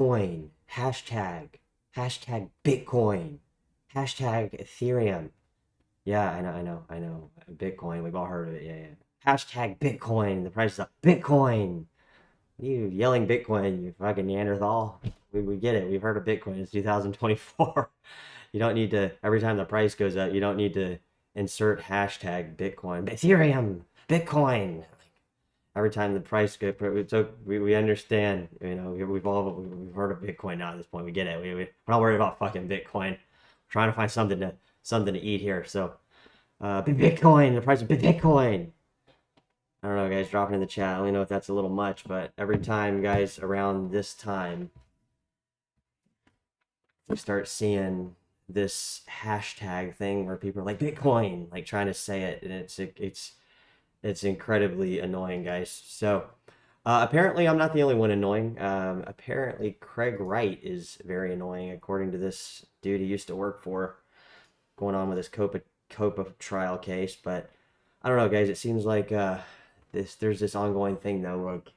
Bitcoin, hashtag Bitcoin, hashtag Ethereum. Yeah, I know. Bitcoin, we've all heard of it. Yeah, yeah. Hashtag Bitcoin, the price is up. Bitcoin. You yelling Bitcoin, you fucking Neanderthal. We get it. We've heard of Bitcoin. It's 2024. You don't need to, every time the price goes up, you don't need to insert hashtag Bitcoin. Ethereum, Bitcoin. Every time the price goes, so we understand, we've heard of Bitcoin now at this point. We get it. We're not worried about fucking Bitcoin. We're trying to find something to eat here. So, Bitcoin, the price of Bitcoin. I don't know, guys, drop it in the chat. I only know if that's a little much, but every time, guys, around this time, we start seeing this hashtag thing where people are like Bitcoin, like trying to say it, and it's incredibly annoying, guys. So apparently, I'm not the only one annoying. Apparently, Craig Wright is very annoying, according to this dude he used to work for, going on with his Copa trial case. But I don't know, guys. It seems like there's this ongoing thing though. Like,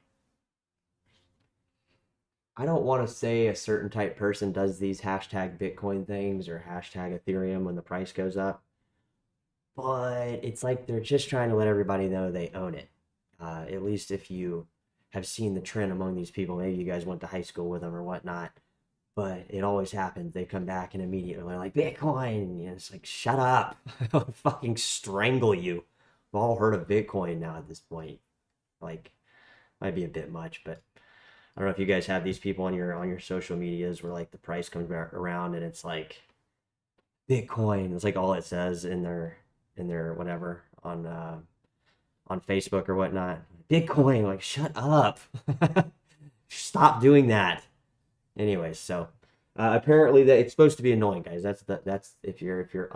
I don't want to say a certain type person does these hashtag Bitcoin things or hashtag Ethereum when the price goes up, but it's like they're just trying to let everybody know they own it. At least if you have seen the trend among these people, maybe you guys went to high school with them or whatnot, but it always happens. They come back and immediately they're like, Bitcoin. You know, it's like, shut up. I'll fucking strangle you. We've all heard of Bitcoin now at this point. Like, might be a bit much, but I don't know if you guys have these people on your social medias where like the price comes back around and it's like Bitcoin. It's like all it says in their whatever on Facebook or whatnot. Bitcoin, like shut up. Stop doing that. Anyways, so apparently that it's supposed to be annoying, guys. That's if you're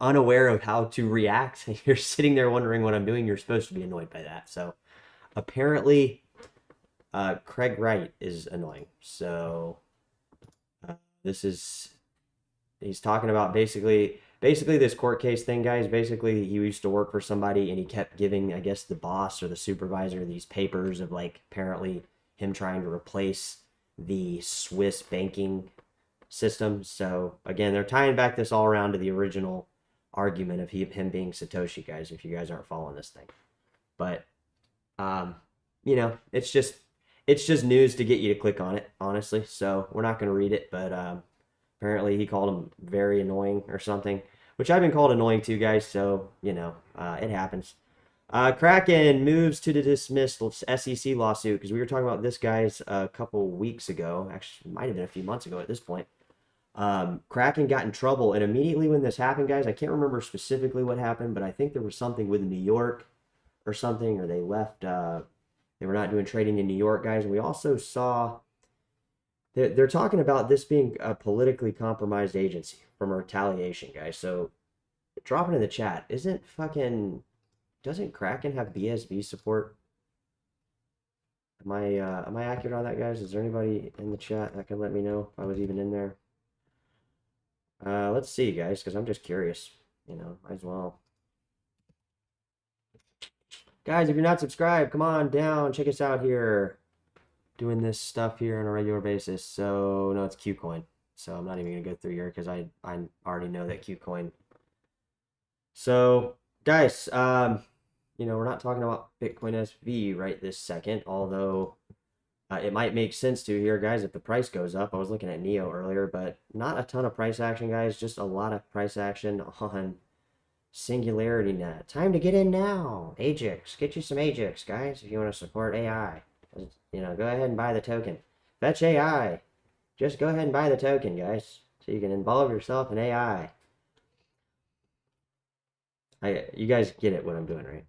unaware of how to react, you're sitting there wondering what I'm doing, you're supposed to be annoyed by that. So apparently Craig Wright is annoying. So this is he's talking about basically this court case thing, guys. Basically, he used to work for somebody and he kept giving, I guess, the boss or the supervisor these papers of like apparently him trying to replace the Swiss banking system. So again, they're tying back this all around to the original argument of him being Satoshi, guys, if you guys aren't following this thing. But it's just news to get you to click on it, honestly. So we're not going to read it, but apparently he called him very annoying or something, which I've been called annoying too, guys. So it happens. Kraken moves to dismiss the SEC lawsuit, because we were talking about this, guys, a couple weeks ago. Actually, it might have been a few months ago at this point. Kraken got in trouble, and immediately when this happened, guys, I can't remember specifically what happened, but I think there was something with New York or something, or they left. They were not doing trading in New York, guys. And we also saw they're talking about this being a politically compromised agency from a retaliation, guys. So drop it in the chat. Doesn't Kraken have BSB support? Am I accurate on that, guys? Is there anybody in the chat that can let me know if I was even in there? Let's see, guys, because I'm just curious. Might as well. Guys, if you're not subscribed, come on down. Check us out here. Doing this stuff here on a regular basis. So, no, it's Qcoin. So I'm not even going to go through here because I already know that Qcoin. So, guys, we're not talking about Bitcoin SV right this second, although it might make sense to here, guys, if the price goes up. I was looking at NEO earlier, but not a ton of price action, guys. Just a lot of price action on Singularity Net. Time to get in now. AJIX. Get you some AJIX, guys, if you want to support AI. Go ahead and buy the token. Fetch AI. Just go ahead and buy the token, guys, so you can involve yourself in AI. You guys get it, what I'm doing, right?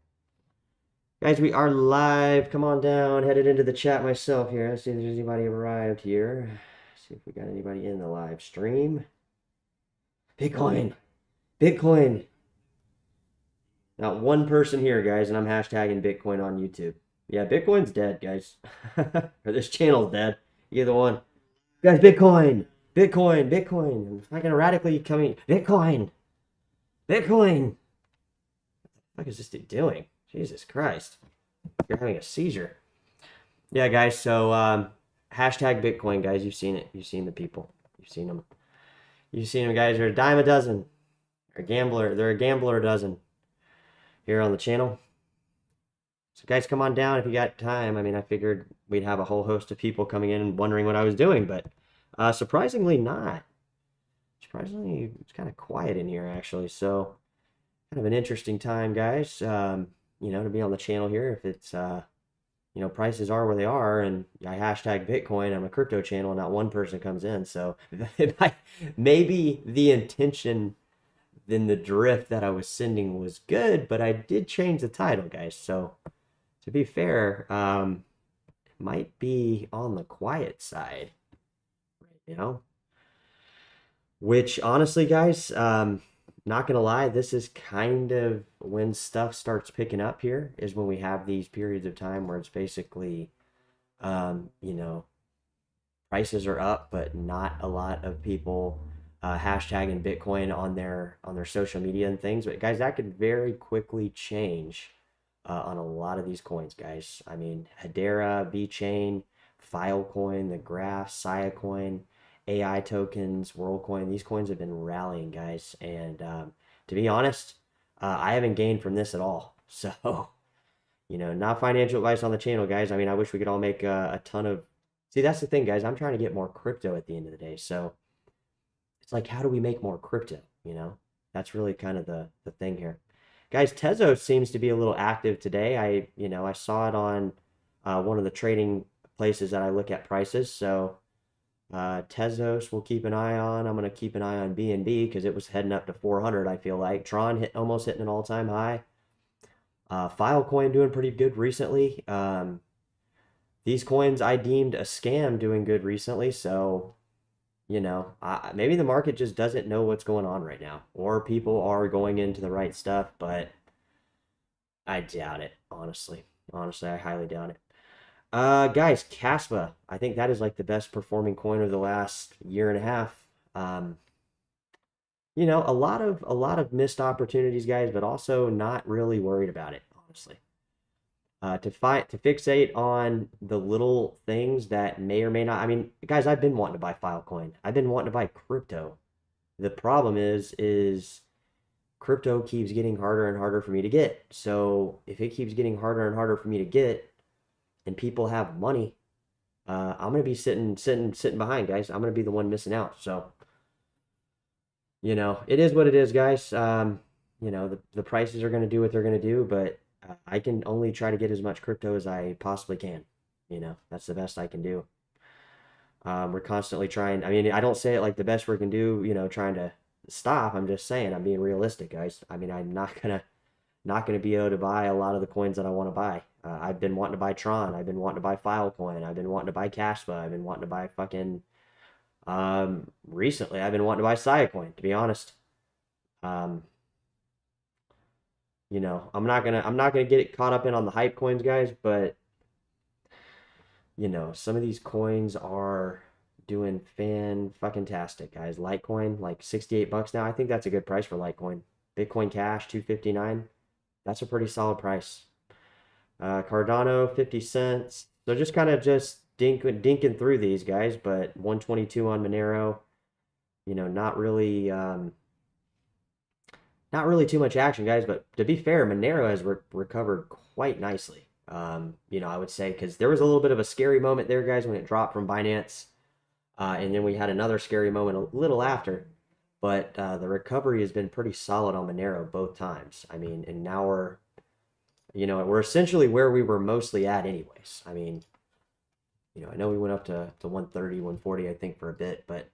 Guys, we are live. Come on down. Headed into the chat myself here. Let's see if there's anybody arrived here. See if we got anybody in the live stream. Bitcoin. Not one person here, guys, and I'm hashtagging Bitcoin on YouTube. Yeah, Bitcoin's dead, guys. Or this channel's dead. Either one. Guys, Bitcoin. I'm fucking radically coming. Bitcoin. What the fuck is this dude doing? Jesus Christ. You're having a seizure. Yeah, guys, so Hashtag Bitcoin, guys. You've seen it. You've seen the people. You've seen them. You've seen them, guys. They're a dime a dozen. They're a gambler. They're a gambler a dozen here on the channel. So, guys, come on down if you got time. I mean, I figured we'd have a whole host of people coming in and wondering what I was doing, but surprisingly not. Surprisingly, it's kind of quiet in here, actually. So, kind of an interesting time, guys. You know, to be on the channel here. If it's, you know, prices are where they are, and I hashtag Bitcoin on a crypto channel, and not one person comes in. So, maybe the intention, then the drift that I was sending was good, but I did change the title, guys. So, to be fair, it might be on the quiet side, you know? Which honestly, guys, not gonna lie, this is kind of when stuff starts picking up here, is when we have these periods of time where it's basically, you know, prices are up, but not a lot of people hashtagging Bitcoin on their social media and things. But guys, that could very quickly change on a lot of these coins, guys. I mean, Hedera, VeChain, Filecoin, the Graph, Siacoin, AI tokens, WorldCoin. These coins have been rallying, guys. And to be honest, I haven't gained from this at all. So, you know, not financial advice on the channel, guys. I mean, I wish we could all make a ton of. See, that's the thing, guys. I'm trying to get more crypto at the end of the day. So it's like, how do we make more crypto? You know, that's really kind of the thing here. Guys, Tezos seems to be a little active today. I saw it on one of the trading places that I look at prices. So Tezos we'll keep an eye on. I'm going to keep an eye on BNB because it was heading up to 400, I feel like. Tron almost hitting an all-time high. Filecoin doing pretty good recently. These coins I deemed a scam doing good recently. So, you know, maybe the market just doesn't know what's going on right now. Or people are going into the right stuff, but I doubt it, honestly. Honestly, I highly doubt it. Guys, Caspa. I think that is like the best performing coin of the last year and a half. You know, a lot of missed opportunities, guys, but also not really worried about it, honestly. To fixate on the little things that may or may not. I mean, guys, I've been wanting to buy Filecoin. I've been wanting to buy crypto. The problem is crypto keeps getting harder and harder for me to get. So if it keeps getting harder and harder for me to get, and people have money, I'm gonna be sitting behind, guys. I'm gonna be the one missing out. So, you know, it is what it is, guys. You know, the prices are gonna do what they're gonna do, but I can only try to get as much crypto as I possibly can. You know, that's the best I can do. We're constantly trying. I mean, I don't say it like the best we can do, you know, trying to stop. I'm just saying, I'm being realistic, guys. I mean, I'm not gonna be able to buy a lot of the coins that I want to buy. I've been wanting to buy Tron. I've been wanting to buy Filecoin. I've been wanting to buy Caspa. I've been wanting to buy fucking. Recently, I've been wanting to buy Siacoin. To be honest, um, you know, I'm not gonna get it caught up in on the hype coins, guys. But you know, some of these coins are doing fan fucking tastic, guys. Litecoin, like $68 now. I think that's a good price for Litecoin. Bitcoin Cash, 259. That's a pretty solid price. Cardano, 50 cents. So just kind of just dinking through these, guys, but 122 on Monero. You know, not really too much action, guys, but to be fair, Monero has recovered quite nicely. You know, I would say, because there was a little bit of a scary moment there, guys, when it dropped from Binance. And then we had another scary moment a little after. But the recovery has been pretty solid on Monero both times. I mean, and now we're essentially where we were mostly at anyways. I mean, you know, I know we went up to 130, 140, I think, for a bit, but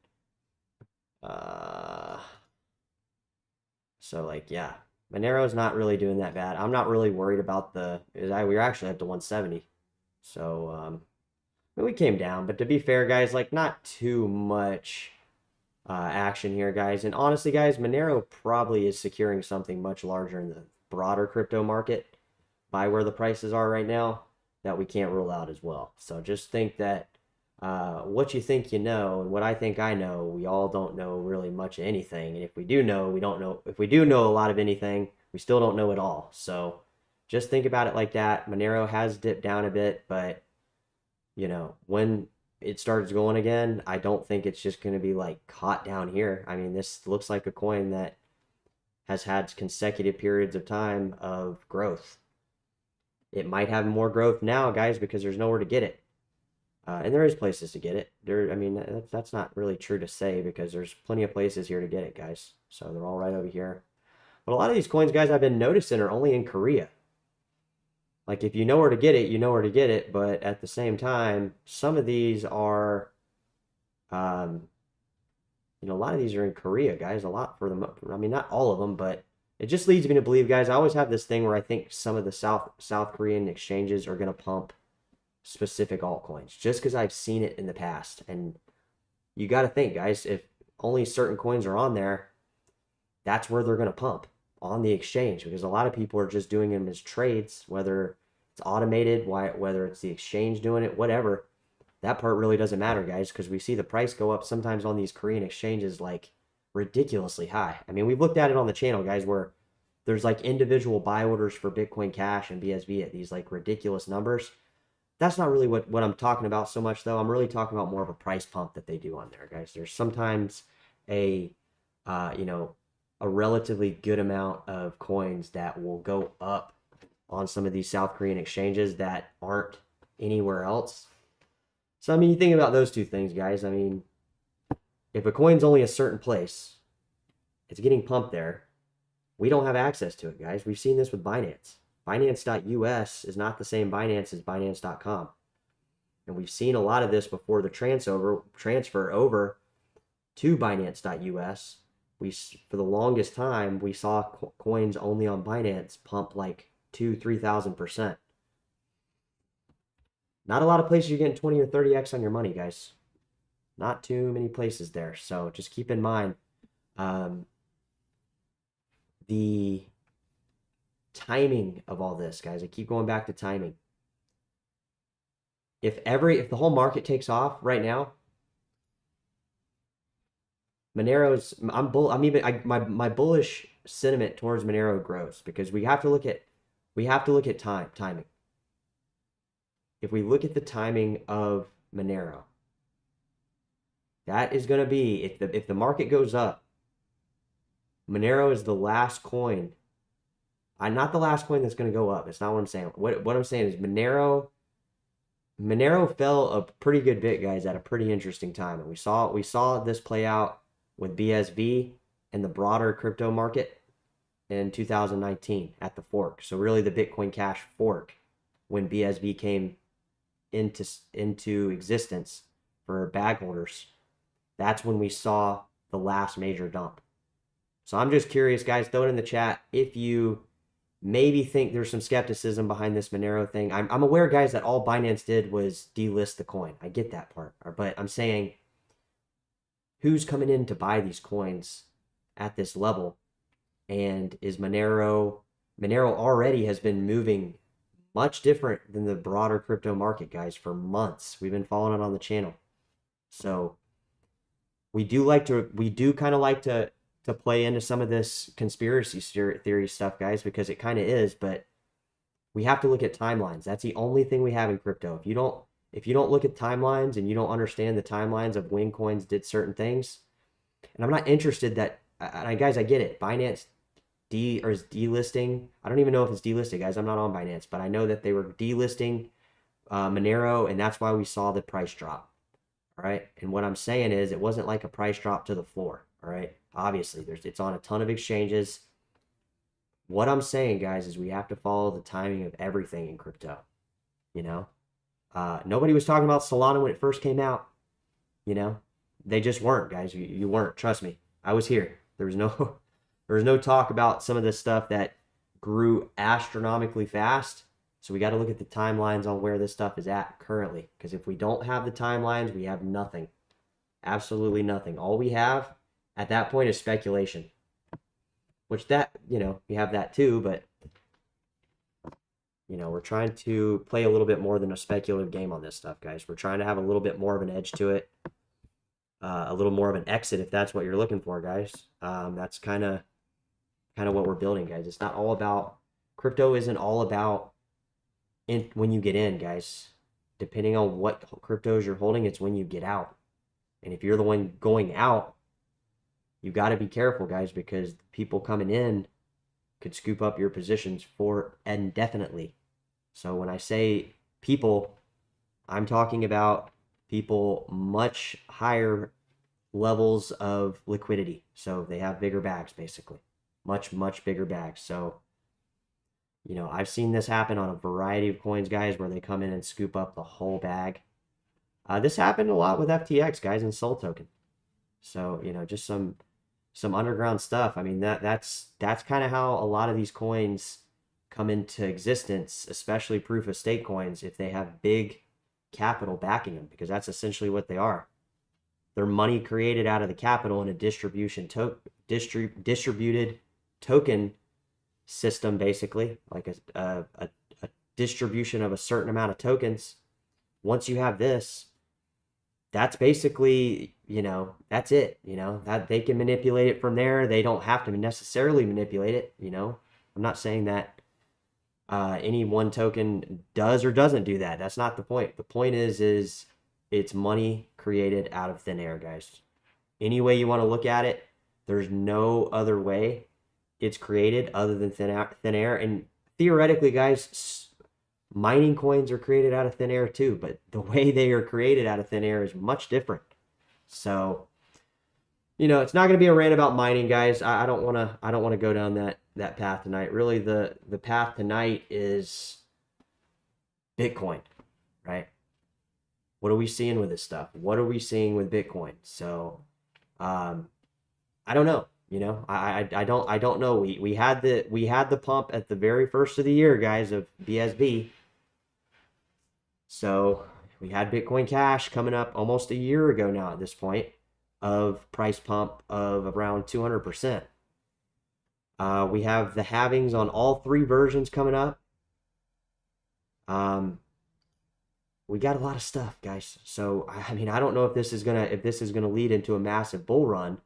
so like, yeah, Monero's not really doing that bad. I'm not really worried about we were actually up to 170. So, I mean, we came down, but to be fair, guys, like not too much action here, guys. And honestly, guys, Monero probably is securing something much larger in the broader crypto market by where the prices are right now that we can't rule out as well. So just think that what you think you know and what I think I know, we all don't know really much of anything. And if we do know, we don't know. If we do know a lot of anything, we still don't know it all. So just think about it like that. Monero has dipped down a bit, but you know, when it starts going again, I don't think it's just going to be like hot down here. I mean, this looks like a coin that has had consecutive periods of time of growth. It might have more growth now, guys, because there's nowhere to get it. And there is places to get it. I mean, that's not really true to say because there's plenty of places here to get it, guys. So they're all right over here. But a lot of these coins, guys, I've been noticing are only in Korea. Like, if you know where to get it, you know where to get it. But at the same time, some of these are, um, a lot of these are in Korea, guys. A lot for them. I mean, not all of them, but it just leads me to believe, guys. I always have this thing where I think some of the South Korean exchanges are going to pump specific altcoins just because I've seen it in the past. And you got to think, guys, if only certain coins are on there, that's where they're going to pump on the exchange, because a lot of people are just doing them as trades, whether it's automated, whether it's the exchange doing it, whatever. That part really doesn't matter, guys, because we see the price go up sometimes on these Korean exchanges like ridiculously high. I mean, we've looked at it on the channel, guys, where there's like individual buy orders for Bitcoin Cash and BSV at these like ridiculous numbers. That's not really what I'm talking about so much, though. I'm really talking about more of a price pump that they do on there, guys. There's sometimes a, a relatively good amount of coins that will go up on some of these South Korean exchanges that aren't anywhere else. So, I mean, you think about those two things, guys. I mean, if a coin's only a certain place, it's getting pumped there. We don't have access to it, guys. We've seen this with Binance. Binance.us is not the same Binance as Binance.com. And we've seen a lot of this before the transfer over to Binance.us. For the longest time, we saw coins only on Binance pump like 2,000-3,000%. Not a lot of places you're getting 20 or 30x on your money, guys. Not too many places there. So just keep in mind the timing of all this, guys. I keep going back to timing. If the whole market takes off right now, Monero's my bullish sentiment towards Monero grows, because we have to look at timing. If we look at the timing of Monero, that is going to be, if the market goes up, Monero is the last coin. Not the last coin that's going to go up. It's not what I'm saying. What I'm saying is Monero fell a pretty good bit, guys, at a pretty interesting time. And we saw this play out with BSV and the broader crypto market in 2019 at the fork. So really the Bitcoin Cash fork, when BSV came into existence for bag holders, that's when we saw the last major dump. So I'm just curious, guys, throw it in the chat if you maybe think there's some skepticism behind this Monero thing. I'm aware, guys, that all Binance did was delist the coin. I get that part. But I'm saying, who's coming in to buy these coins at this level? And is Monero already has been moving much different than the broader crypto market, guys, for months. We've been following it on the channel. So we do kind of like to play into some of this conspiracy theory stuff, guys, because it kind of is, but we have to look at timelines. That's the only thing we have in crypto. If you don't look at timelines and you don't understand the timelines of when coins did certain things, and I'm not interested guys, I get it. Binance is delisting. I don't even know if it's delisted, guys. I'm not on Binance, but I know that they were delisting Monero, and that's why we saw the price drop. All right. And what I'm saying is, it wasn't like a price drop to the floor. All right. Obviously, it's on a ton of exchanges. What I'm saying, guys, is we have to follow the timing of everything in crypto. Nobody was talking about Solana when it first came out. They just weren't, guys. You weren't. Trust me. I was here. There was no talk about some of this stuff that grew astronomically fast. So we got to look at the timelines on where this stuff is at currently. Because if we don't have the timelines, we have nothing. Absolutely nothing. All we have at that point is speculation. Which we have that too, but we're trying to play a little bit more than a speculative game on this stuff, guys. We're trying to have a little bit more of an edge to it. A little more of an exit, if that's what you're looking for, guys. That's kind of what we're building, guys. It's not all about, crypto isn't all about when you get in, guys. depending on what cryptos you're holding, it's when you get out. And if you're the one going out, you got to be careful, guys, because people coming in could scoop up your positions for indefinitely. So when I say people, I'm talking about people much higher levels of liquidity. So they have bigger bags, basically. Much, much bigger bags. So, you know, I've seen this happen on a variety of coins, guys, where they come in and scoop up the whole bag. This happened a lot with FTX, guys, and Sol Token. So, you know, just some underground stuff. I mean, that's kind of how a lot of these coins come into existence, especially proof of stake coins, if they have big capital backing them, because that's essentially what they are. They're money created out of the capital in a distributed token system, basically, like a distribution of a certain amount of tokens. Once you have this, that's basically, you know, that's it, you know, that they can manipulate it from there. They don't have to necessarily manipulate it, you know. I'm not saying that any one token does or doesn't do that. That's not the point. The point is it's money created out of thin air, guys. Any way you want to look at it, there's no other way it's created other than thin air. And theoretically, guys, mining coins are created out of thin air too, but the way they are created out of thin air is much different. So, you know, it's not going to be a rant about mining, guys. I don't want to go down that path tonight. Really, the path tonight is Bitcoin, right? What are we seeing with this stuff? What are we seeing with Bitcoin? So, I don't know. You know, I don't know. We had the pump at the very first of the year, guys, of BSB. So we had Bitcoin Cash coming up almost a year ago now at this point, of price pump of around 200%. We have the halvings on all three versions coming up. We got a lot of stuff, guys. So I mean, I don't know if this is gonna lead into a massive bull run,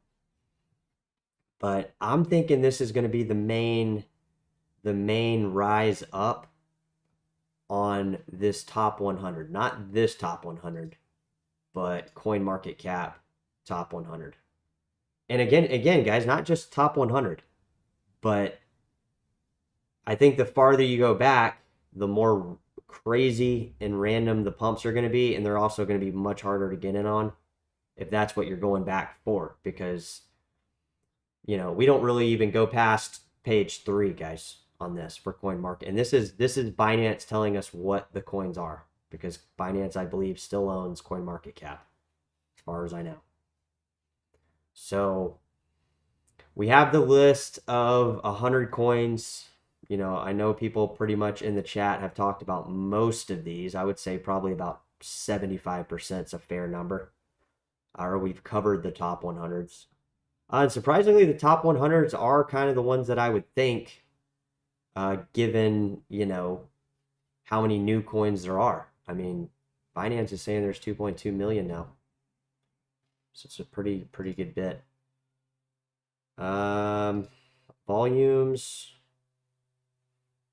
but I'm thinking this is gonna be the main rise up on this top 100, not this top 100, but coin market cap top 100. And again, guys, not just top 100, but I think the farther you go back, the more crazy and random the pumps are going to be, and they're also going to be much harder to get in on if that's what you're going back for, because, you know, we don't really even go past page 3, guys, on this for coin market. And this is Binance telling us what the coins are, because Binance, I believe, still owns coin market cap as far as I know. So we have the list of 100 coins. You know, I know people pretty much in the chat have talked about most of these. I would say probably about 75% is a fair number. Or we've covered the top 100s. And surprisingly, the top 100s are kind of the ones that I would think, given, you know, how many new coins there are. I mean, Binance is saying there's 2.2 million now. So it's a pretty good bit. Volumes.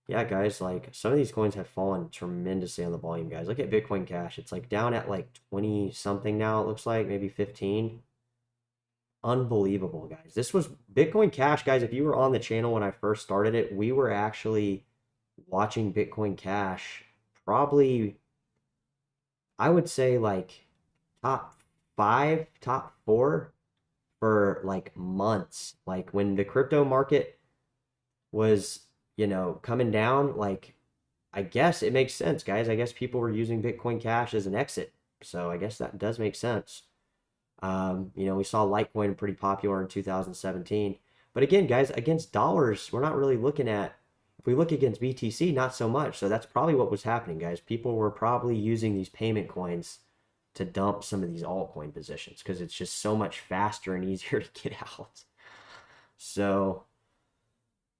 Yeah, guys, like some of these coins have fallen tremendously on the volume, guys. Look at Bitcoin Cash. It's like down at like 20 something now, it looks like, maybe 15. Unbelievable, guys. This was Bitcoin Cash, guys. If you were on the channel when I first started it, we were actually watching Bitcoin Cash probably, I would say, like top 5, top 4 for like months. Like when the crypto market was, you know, coming down, like, I guess it makes sense, guys. I guess people were using Bitcoin Cash as an exit. So I guess that does make sense. You know, we saw Litecoin pretty popular in 2017. But again, guys, against dollars, we're not really looking at, if we look against BTC, not so much. So that's probably what was happening, guys. People were probably using these payment coins to dump some of these altcoin positions because it's just so much faster and easier to get out. So,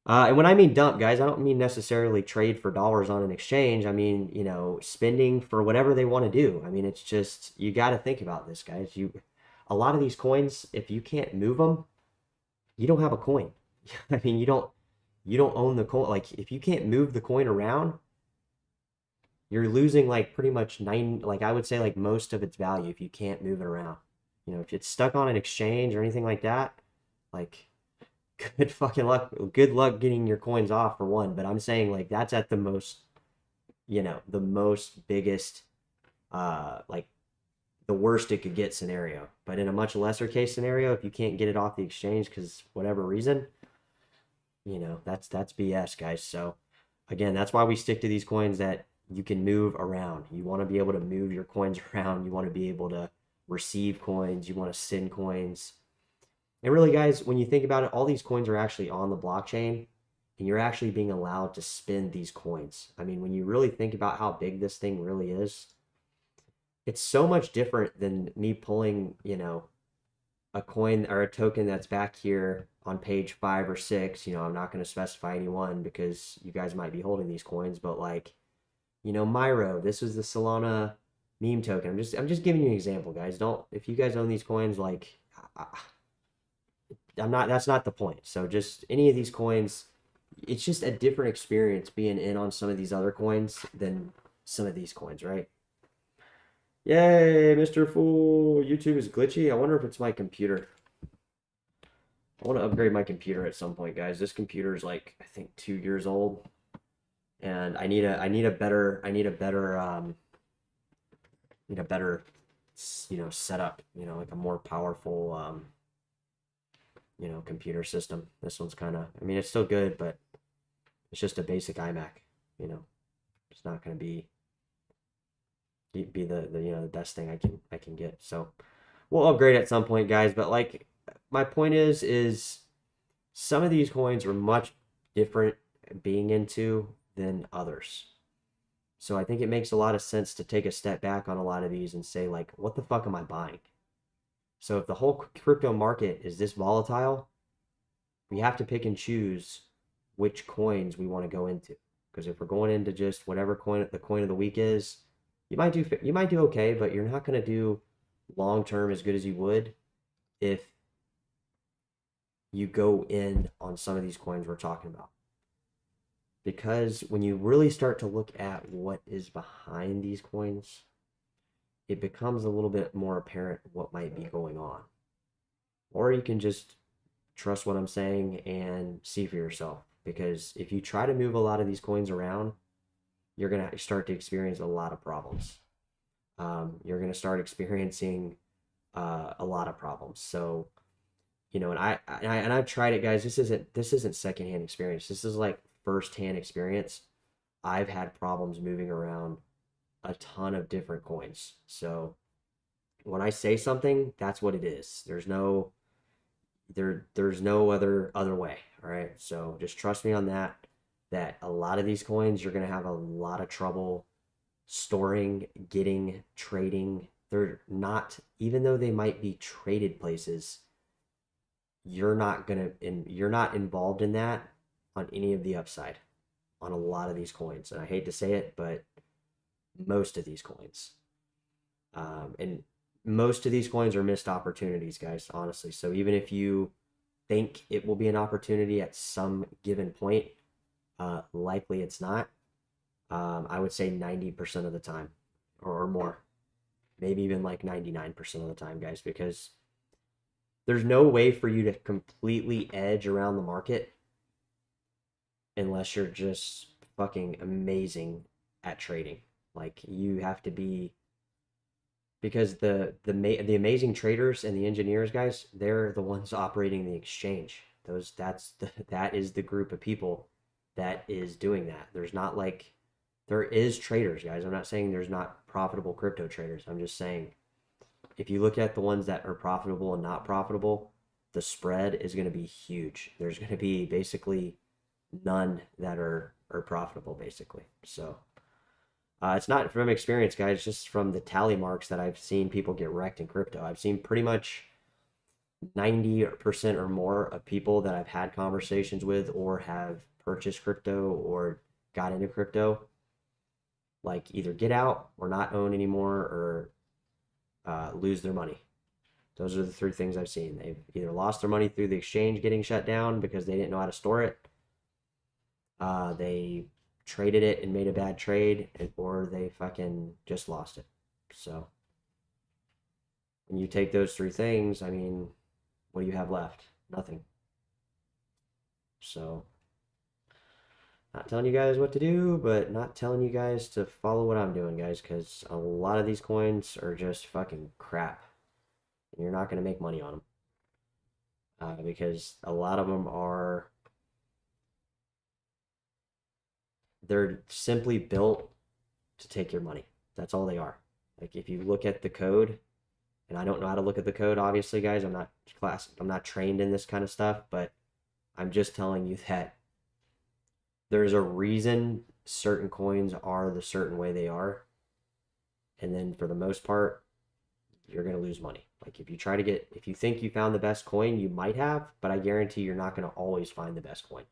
and when I mean dump, guys, I don't mean necessarily trade for dollars on an exchange. I mean, you know, spending for whatever they want to do. I mean, it's just, you got to think about this, guys. A lot of these coins, if you can't move them, you don't have a coin. I mean, you don't own the coin. Like, if you can't move the coin around, you're losing like pretty much like I would say like most of its value if you can't move it around. You know, if it's stuck on an exchange or anything like that, like good fucking luck. Good luck getting your coins off for one. But I'm saying like that's at the most, the most biggest, like the worst it could get scenario. But in a much lesser case scenario, if you can't get it off the exchange because whatever reason, that's BS, guys. So again, that's why we stick to these coins that you can move around. You want to be able to move your coins around. You want to be able to receive coins. You want to send coins. And really, guys, when you think about it, all these coins are actually on the blockchain, and you're actually being allowed to spend these coins. I mean, when you really think about how big this thing really is, it's so much different than me pulling, a coin or a token that's back here on page 5 or 6. I'm not going to specify any one because you guys might be holding these coins, but like, Myro, this is the Solana meme token. I'm just giving you an example, guys. If you guys own these coins, like, that's not the point. So just any of these coins, it's just a different experience being in on some of these other coins than some of these coins, right? Yay, Mr. Fool. YouTube is glitchy. I wonder if it's my computer. I want to upgrade my computer at some point, guys. This computer is like, I think 2 years old. And I need a better setup, like a more powerful computer system. This one's kind of, I mean, it's still good, but it's just a basic iMac, it's not going to be the best thing I can get. So we'll upgrade at some point, guys. But like my point is some of these coins are much different being into than others. So I think it makes a lot of sense to take a step back on a lot of these and say like, what the fuck am I buying? So if the whole crypto market is this volatile, we have to pick and choose which coins we want to go into. Because if we're going into just whatever coin the coin of the week is, you might do okay, but you're not going to do long term as good as you would if you go in on some of these coins we're talking about. Because when you really start to look at what is behind these coins, it becomes a little bit more apparent what might be going on. Or you can just trust what I'm saying and see for yourself. Because if you try to move a lot of these coins around, you're going to start to experience a lot of problems. You're going to start experiencing a lot of problems. So, and I've tried it, guys. This isn't secondhand experience. This is like firsthand experience. I've had problems moving around a ton of different coins. So when I say something, that's what it is. There's no other way. All right. So just trust me on that a lot of these coins you're going to have a lot of trouble storing, getting, trading. They're not, even though they might be traded places, you're not involved in that on any of the upside on a lot of these coins. And I hate to say it, but most of these coins. And most of these coins are missed opportunities, guys, honestly. So even if you think it will be an opportunity at some given point, likely it's not. I would say 90% of the time or more, maybe even like 99% of the time, guys, because there's no way for you to completely edge around the market unless you're just fucking amazing at trading. Like you have to be, because the amazing traders and the engineers, guys, they're the ones operating the exchange. That is the group of people that is doing that. There's not like, there is traders, guys. I'm not saying there's not profitable crypto traders. I'm just saying if you look at the ones that are profitable and not profitable, the spread is going to be huge. There's going to be basically none that are profitable, basically. So it's not from experience, guys, just from the tally marks that I've seen people get wrecked in crypto. I've seen pretty much 90% or more of people that I've had conversations with or have purchased crypto or got into crypto, like either get out or not own anymore or lose their money. Those are the three things I've seen. They've either lost their money through the exchange getting shut down because they didn't know how to store it. They traded it and made a bad trade, or they fucking just lost it. So when you take those three things, I mean, what do you have left? Nothing. So not telling you guys what to do, but not telling you guys to follow what I'm doing, guys, because a lot of these coins are just fucking crap. And you're not going to make money on them. Because a lot of them are, they're simply built to take your money. That's all they are. Like if you look at the code, and I don't know how to look at the code, obviously, guys. I'm not trained in this kind of stuff, but I'm just telling you that there's a reason certain coins are the certain way they are. And then for the most part, you're going to lose money. Like if you think you found the best coin, you might have, but I guarantee you're not going to always find the best coin.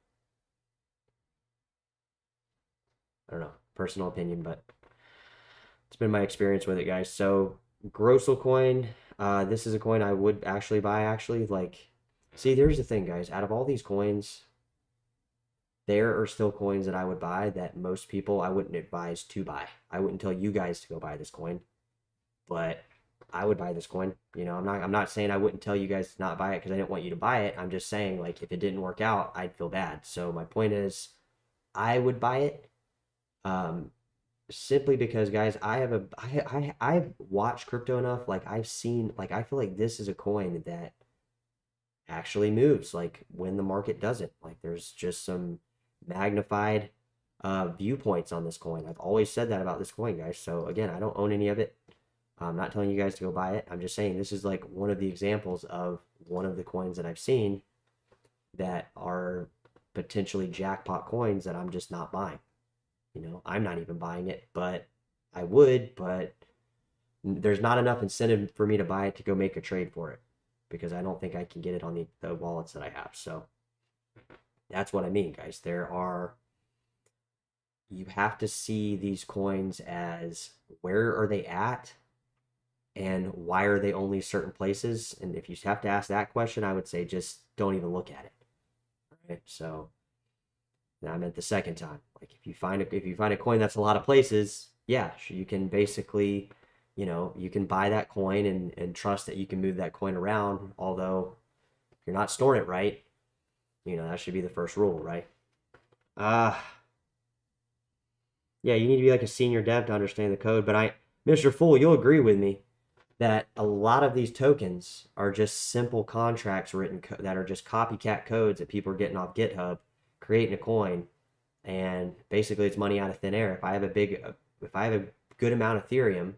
I don't know, personal opinion, but it's been my experience with it, guys. So Grossel coin, this is a coin I would actually buy. See, there's the thing, guys. Out of all these coins, there are still coins that I would buy that most people I wouldn't advise to buy. I wouldn't tell you guys to go buy this coin, but I would buy this coin. I'm not saying I wouldn't tell you guys to not buy it because I didn't want you to buy it. I'm just saying, like, if it didn't work out, I'd feel bad. So my point is, I would buy it. Simply because, guys, I've watched crypto enough. Like I've seen, like I feel like this is a coin that actually moves. Like when the market doesn't. Like there's just some magnified viewpoints on this coin. I've always said that about this coin, guys. So again, I don't own any of it. I'm not telling you guys to go buy it. I'm just saying this is like one of the examples of one of the coins that I've seen that are potentially jackpot coins that I'm just not buying. I'm not even buying it, but I would, but there's not enough incentive for me to buy it to go make a trade for it because I don't think I can get it on the wallets that I have. So that's what I mean, guys. You have to see these coins as where are they at and why are they only certain places? And if you have to ask that question, I would say just don't even look at it. All right. So now I meant the second time. Like if you find a coin that's a lot of places, yeah, you can basically, you can buy that coin and trust that you can move that coin around. Although if you're not storing it right, that should be the first rule, right? Yeah, you need to be like a senior dev to understand the code. But Mr. Fool, you'll agree with me that a lot of these tokens are just simple contracts written that are just copycat codes that people are getting off GitHub, creating a coin, and basically it's money out of thin air. If I have a good amount of Ethereum,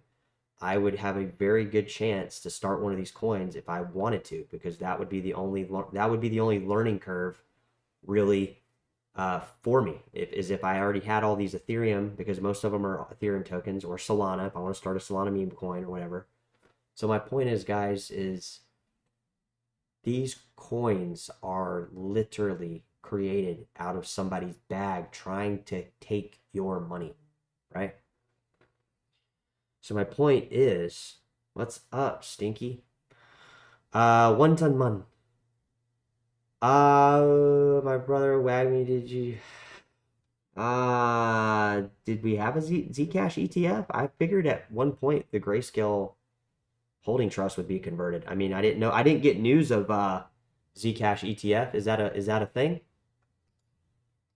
I would have a very good chance to start one of these coins if I wanted to, because that would be the only learning curve, really, for me. If I already had all these Ethereum, because most of them are Ethereum tokens, or Solana, if I want to start a Solana meme coin or whatever. So my point is, guys, is these coins are literally created out of somebody's bag trying to take your money, right? So my point is, what's up, Stinky? 1 ton mun. My brother Wagme, did we have a Zcash ETF? I figured at one point the Grayscale holding trust would be converted. I mean, I didn't get news of Zcash ETF. Is that a thing?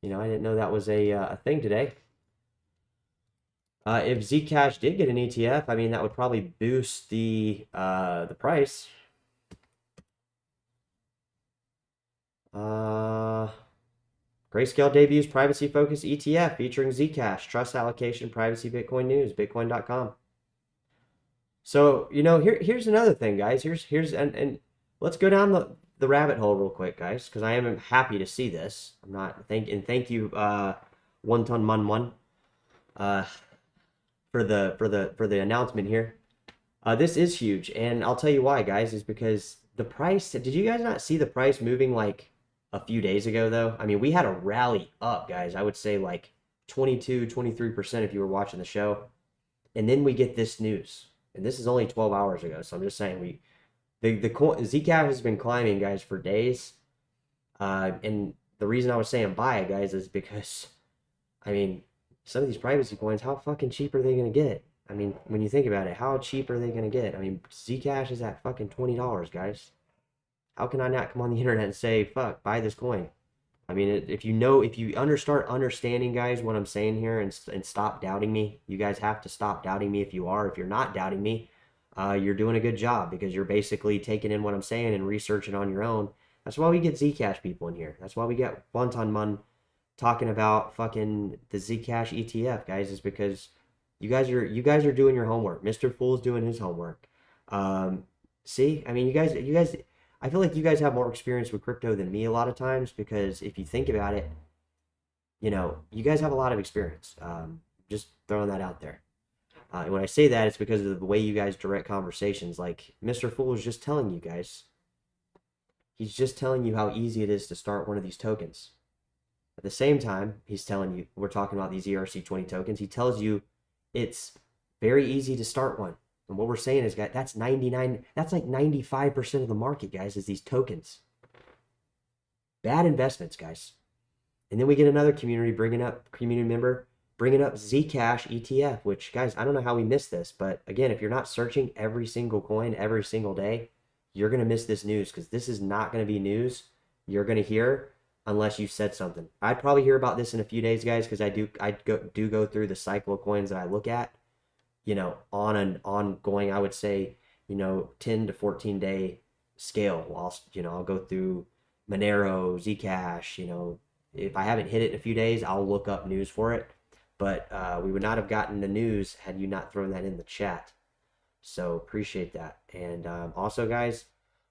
I didn't know that was a thing today. If Zcash did get an ETF, I mean that would probably boost the price. Grayscale debuts privacy-focused ETF featuring Zcash, trust allocation, privacy, Bitcoin news, bitcoin.com. So, here's another thing, guys. And let's go down the rabbit hole real quick, guys, because I am happy to see this. Thank you, 1 ton mun for the announcement here. This is huge, and I'll tell you why, guys, is because the price. Did you guys not see the price moving like a few days ago, though? I mean, we had a rally up, guys. I would say like 22-23% if you were watching the show. And then we get this news. And this is only 12 hours ago, so I'm just saying the Zcash has been climbing, guys, for days. And the reason I was saying buy it, guys, is because, I mean, some of these privacy coins, how fucking cheap are they gonna get? I mean, when you think about it, how cheap are they gonna get? I mean, Zcash is at fucking $20, guys. How can I not come on the internet and say, fuck, buy this coin? I mean, if you know, if you start understanding, guys, what I'm saying here, and stop doubting me. You guys have to stop doubting me if you are. If you're not doubting me, you're doing a good job because you're basically taking in what I'm saying and researching on your own. That's why we get Zcash people in here. That's why we get Wonton Mun talking about fucking the Zcash ETF, guys, is because you guys are doing your homework. Mr. Fool's doing his homework. Um, See, I mean, you guys, I feel like you guys have more experience with crypto than me a lot of times because if you think about it, you guys have a lot of experience. Just throwing that out there. And when I say that, it's because of the way you guys direct conversations. Like Mr. Fool is just telling you guys, he's just telling you how easy it is to start one of these tokens. At the same time, he's telling you, we're talking about these ERC20 tokens. He tells you it's very easy to start one. And what we're saying is, guys, that's like 95% of the market, guys, is these tokens. Bad investments, guys. And then we get another community member bringing up Zcash ETF, which, guys, I don't know how we missed this, but again, if you're not searching every single coin every single day, you're going to miss this news because this is not going to be news you're going to hear unless you said something. I'd probably hear about this in a few days, guys, because I do go through the cycle of coins that I look at, on an ongoing, I would say, 10 to 14 day scale. Whilst, I'll go through Monero, Zcash, if I haven't hit it in a few days, I'll look up news for it. But we would not have gotten the news had you not thrown that in the chat. So appreciate that. And also, guys,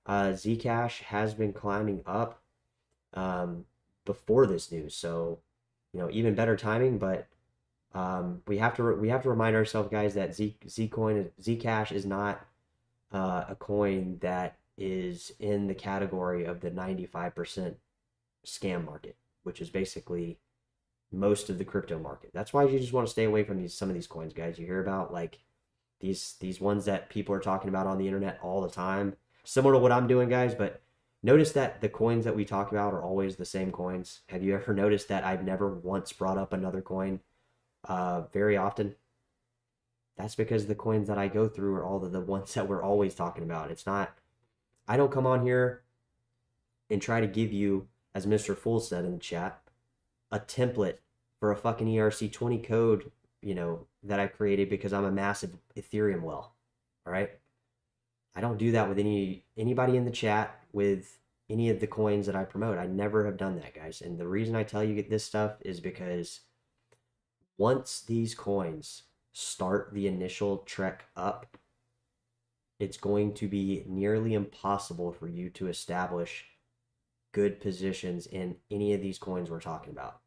Zcash has been climbing up before this news. So, even better timing. But we have to remind ourselves, guys, that Zcash is not a coin that is in the category of the 95% scam market, which is basically most of the crypto market. That's why you just want to stay away from some of these coins, guys. You hear about like these ones that people are talking about on the internet all the time, similar to what I'm doing, guys. But notice that the coins that we talk about are always the same coins. Have you ever noticed that I've never once brought up another coin very often? That's because the coins that I go through are all the ones that we're always talking about. It's not, I don't come on here and try to give you, as Mr. Fool said in the chat, a template for a fucking ERC20 code, that I created because I'm a massive Ethereum whale. All right. I don't do that with anybody in the chat with any of the coins that I promote. I never have done that, guys. And the reason I tell you this stuff is because once these coins start the initial trek up, it's going to be nearly impossible for you to establish good positions in any of these coins we're talking about.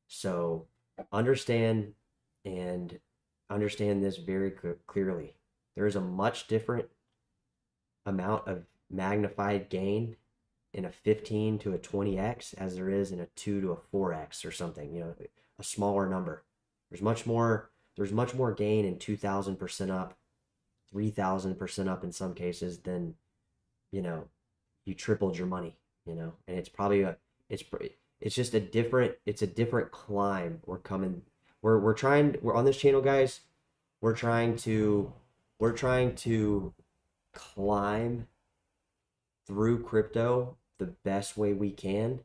So understand this very clearly. There is a much different amount of magnified gain in a 15 to a 20x as there is in a 2 to a 4x or something, a smaller number. There's much more gain in 2,000% up, 3,000% up in some cases than, you tripled your money, and it's probably it's just a different climb. We're on this channel, guys. We're trying to climb through crypto the best way we can,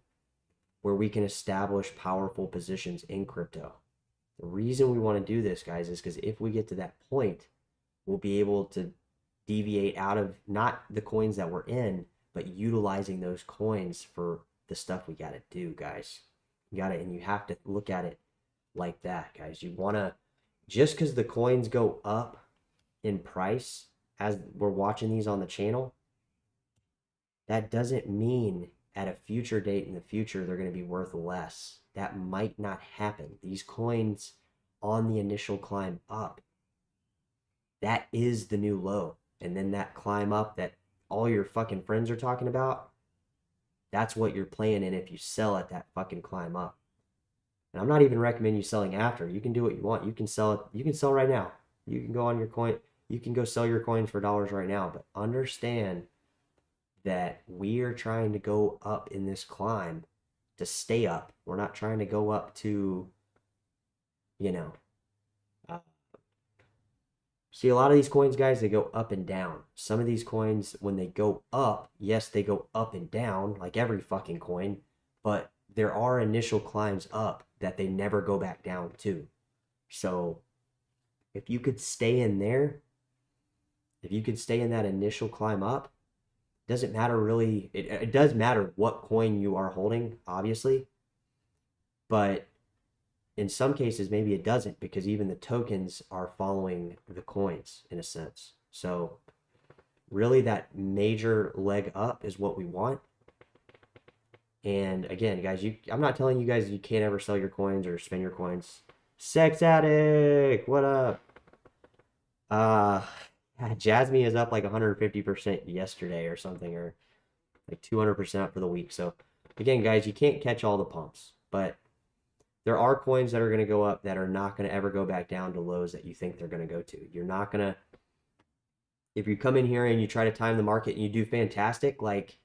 where we can establish powerful positions in crypto. The reason we want to do this, guys, is because if we get to that point, we'll be able to deviate out of not the coins that we're in, but utilizing those coins for the stuff we got to do, guys. And you have to look at it like that, guys. You want to, just because the coins go up in price as we're watching these on the channel, that doesn't mean at a future date in the future they're going to be worth less. That might not happen. These coins on the initial climb up, that is the new low. And then that climb up that all your fucking friends are talking about, that's what you're playing in if you sell at that fucking climb up. And I'm not even recommending you selling after. You can do what you want. You can sell right now. You can go on your coin. You can go sell your coins for dollars right now. But understand that we are trying to go up in this climb to stay up. We're not trying to go up to you know. Uh, See, a lot of these coins, guys, they go up and down. Some of these coins, when they go up, yes, they go up and down, like every fucking coin, but there are initial climbs up that they never go back down to. So if you could stay in there, if you could stay in that initial climb up, doesn't matter really. It does matter what coin you are holding, obviously, but in some cases, maybe it doesn't because even the tokens are following the coins in a sense. So really that major leg up is what we want. And again, guys, I'm not telling you guys you can't ever sell your coins or spend your coins. Sex Addict, what up? Uh Jasmine is up like 150% yesterday or something, or like 200% up for the week. So again, guys, you can't catch all the pumps, but there are coins that are going to go up that are not going to ever go back down to lows that you think they're going to go to. You're not going to, if you come in here and you try to time the market and you do fantastic, like,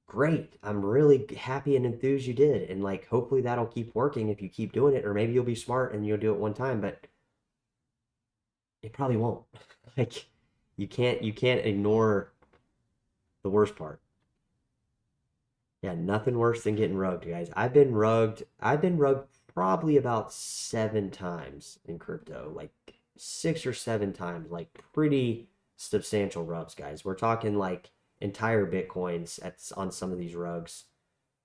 great. I'm really happy and enthused you did. And like, hopefully that'll keep working if you keep doing it, or maybe you'll be smart and you'll do it one time, but it probably won't. Like, you can't ignore the worst part. Yeah, nothing worse than getting rugged, guys. I've been rugged probably about 7 times in crypto, like 6 or 7 times, like pretty substantial rubs, guys. We're talking like entire Bitcoins on some of these rugs.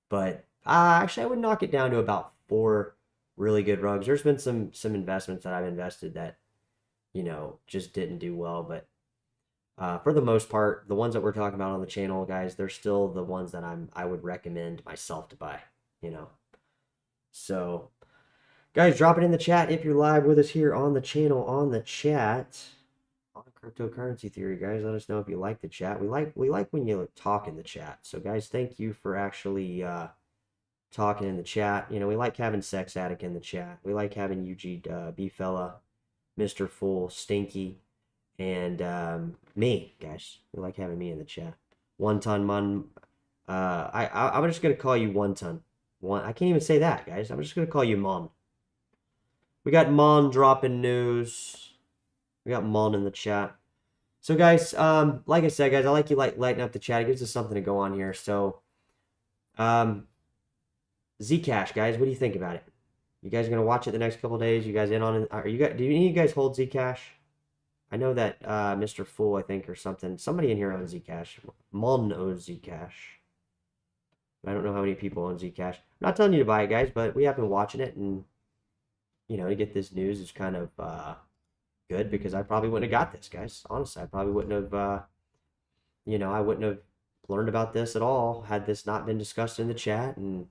But actually, I would knock it down to about 4 really good rugs. There's been some investments that I've invested that, just didn't do well, but for the most part, the ones that we're talking about on the channel, guys, they're still the ones that I would recommend myself to buy, you know. So, guys, drop it in the chat if you're live with us here on the channel, on the chat, on cryptocurrency theory, guys. Let us know if you like the chat. We like when you talk in the chat. So, guys, thank you for actually talking in the chat. We like having Sex Addict in the chat. We like having UG B Fella, Mr. Full, Stinky, and me, guys. We like having me in the chat. One ton mon. I'm just gonna call you one ton. I can't even say that, guys. I'm just gonna call you Mon. We got Mon dropping news. We got Mon in the chat. So, guys, like I said, guys, I like you lighting up the chat. It gives us something to go on here. So, Zcash, guys, what do you think about it? You guys gonna watch it the next couple days? You guys in on it? Do any of you guys hold Zcash? I know that Mr. Fool, I think, or something. Somebody in here owns Zcash. Mon owns Zcash. I don't know how many people own Zcash. I'm not telling you to buy it, guys, but we have been watching it, and to get this news is kind of good because I probably wouldn't have got this, guys. Honestly, I probably wouldn't have, I wouldn't have learned about this at all had this not been discussed in the chat, and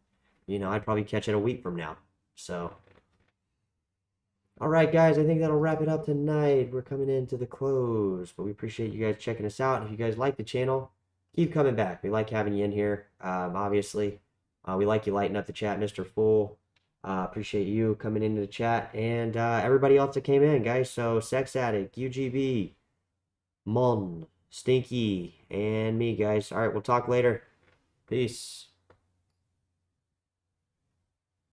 I'd probably catch it a week from now. So. All right, guys, I think that'll wrap it up tonight. We're coming into the close, but we appreciate you guys checking us out. If you guys like the channel, keep coming back. We like having you in here, obviously. We like you lighting up the chat, Mr. Fool. Appreciate you coming into the chat, and everybody else that came in, guys. So, Sex Addict, UGB, Mon, Stinky, and me, guys. All right, we'll talk later. Peace.